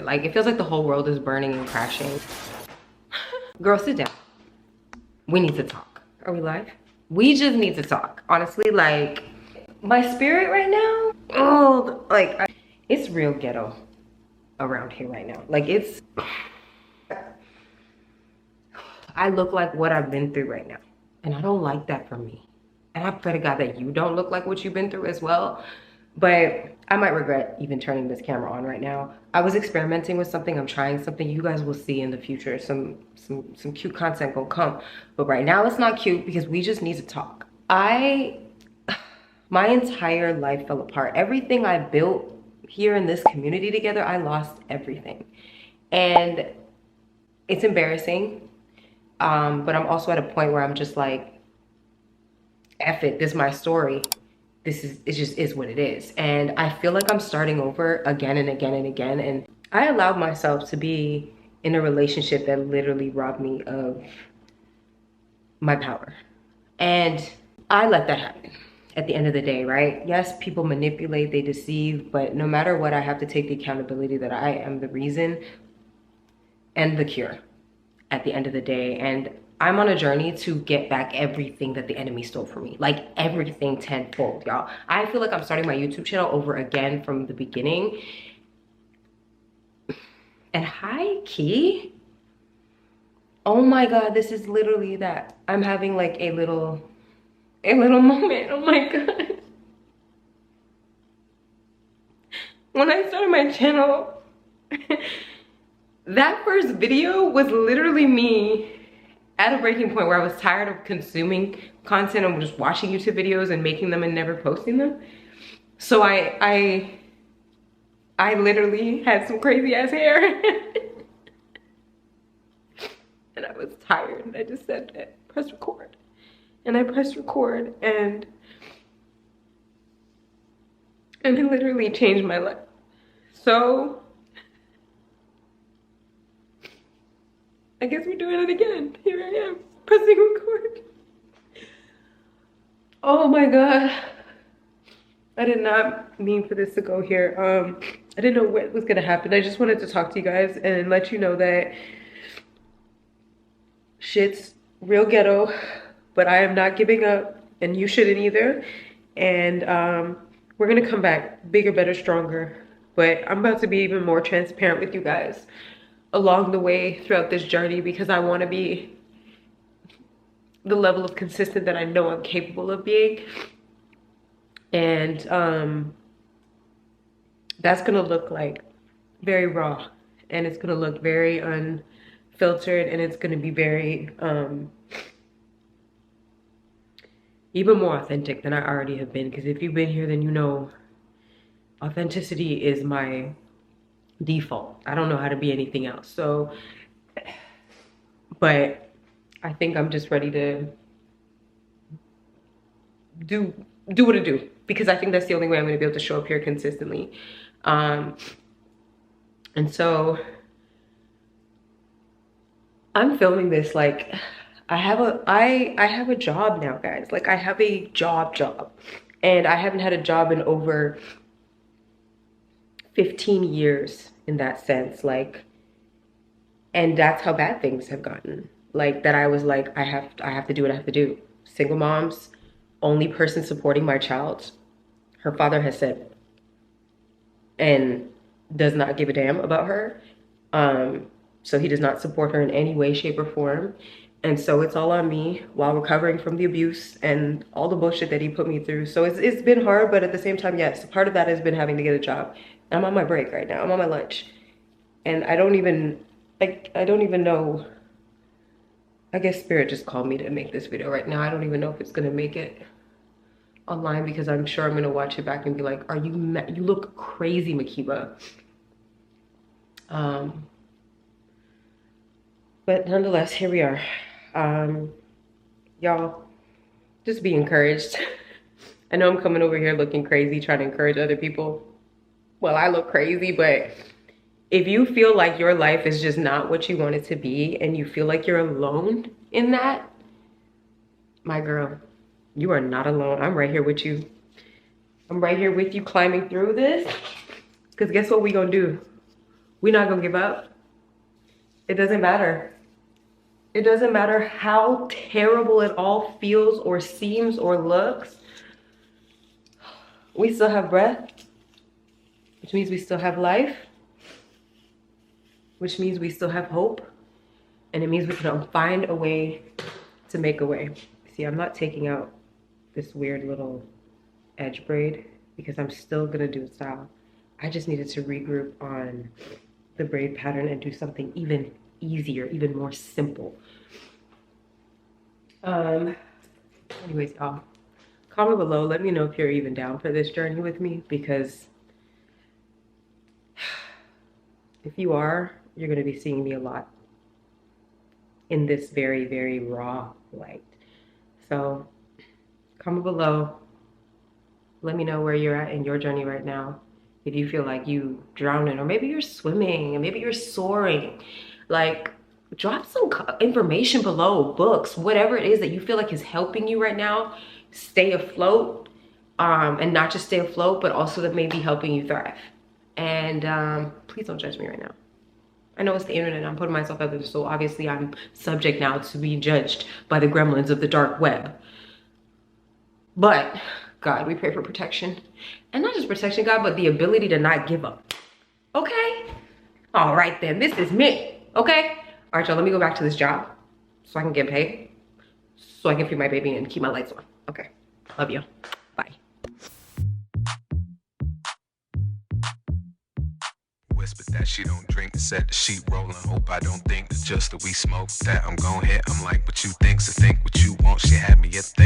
Like, it feels like the whole world is burning and crashing. Girl, sit down. We need to talk. Are we live? We just need to talk. Honestly, like, my spirit right now, oh, like, it's real ghetto around here right now. Like, it's, I look like what I've been through right now. And I don't like that for me. And I pray to God that you don't look like what you've been through as well. But I might regret even turning this camera on right now. I was experimenting with something. I'm trying something. You guys will see in the future. Some cute content gonna come. But right now it's not cute because we just need to talk. My entire life fell apart. Everything I built here in this community together, I lost everything. And it's embarrassing. But I'm also at a point where I'm just like, F it, this is my story. It just is what it is. And I feel like I'm starting over again and again and again. And I allowed myself to be in a relationship that literally robbed me of my power. And I let that happen at the end of the day, right? Yes, people manipulate, they deceive, but no matter what, I have to take the accountability that I am the reason and the cure at the end of the day. And I'm on a journey to get back everything that the enemy stole from me. Like everything tenfold, y'all. I feel like I'm starting my YouTube channel over again from the beginning. And hi, Key. Oh my God, this is literally that. I'm having like a little moment. Oh my God. When I started my channel, that first video was literally me at a breaking point where I was tired of consuming content and just watching YouTube videos and making them and never posting them. So I literally had some crazy ass hair. And I was tired and I just said that, press record. And I pressed record and it literally changed my life. So I guess we're doing it again. Here I am, pressing record. Oh my God. I did not mean for this to go here. I didn't know what was gonna happen. I just wanted to talk to you guys and let you know that shit's real ghetto, but I am not giving up and you shouldn't either. And we're gonna come back bigger, better, stronger. But I'm about to be even more transparent with you guys along the way throughout this journey because I want to be the level of consistent that I know I'm capable of being. And that's gonna look like very raw, and it's gonna look very unfiltered, and it's gonna be very even more authentic than I already have been. Because if you've been here, then you know authenticity is my default. I don't know how to be anything else. So, but I think I'm just ready to do what I do, because I think that's the only way I'm gonna be able to show up here consistently. And so I'm filming this like I have a job now, guys. Like I have a job, and I haven't had a job in over 15 years in that sense. Like, and that's how bad things have gotten. Like that I was like, I have to do what I have to do. Single moms, only person supporting my child, her father has said, and does not give a damn about her. So he does not support her in any way, shape, or form. And so it's all on me while recovering from the abuse and all the bullshit that he put me through. So it's been hard, but at the same time, yes, part of that has been having to get a job. I'm on my break right now. I'm on my lunch. And I don't even know. I guess Spirit just called me to make this video right now. I don't even know if it's gonna make it online because I'm sure I'm gonna watch it back and be like, are you mad? You look crazy, Makiba. But nonetheless, here we are. Y'all, just be encouraged. I know I'm coming over here looking crazy, trying to encourage other people. Well, I look crazy, but if you feel like your life is just not what you want it to be and you feel like you're alone in that, my girl, you are not alone. I'm right here with you. I'm right here with you climbing through this. Because guess what we gonna do? We're not gonna give up. It doesn't matter. It doesn't matter how terrible it all feels or seems or looks. We still have breath, which means we still have life, which means we still have hope, and it means we can find a way to make a way. See, I'm not taking out this weird little edge braid because I'm still gonna do a style. I just needed to regroup on the braid pattern and do something even easier, even more simple. Anyways, y'all, comment below. Let me know if you're even down for this journey with me, because if you are, you're gonna be seeing me a lot in this very, very raw light. So comment below. Let me know where you're at in your journey right now. If you feel like you drowning, or maybe you're swimming, and maybe you're soaring, like, drop some information below, books, whatever it is that you feel like is helping you right now stay afloat, and not just stay afloat, but also that may be helping you thrive. And please don't judge me right now. I know it's the internet, I'm putting myself out there, so obviously I'm subject now to be judged by the gremlins of the dark web. But God, we pray for protection. And not just protection, God, but the ability to not give up. Okay? All right then, this is me, okay? All right, y'all, let me go back to this job so I can get paid, so I can feed my baby and keep my lights on. Okay, love you, bye. Whisper that she don't drink, set the sheet rolling. Hope I don't think that just that we smoke that I'm gon' hit. I'm like, what you think, so think what you want. She had me a thing.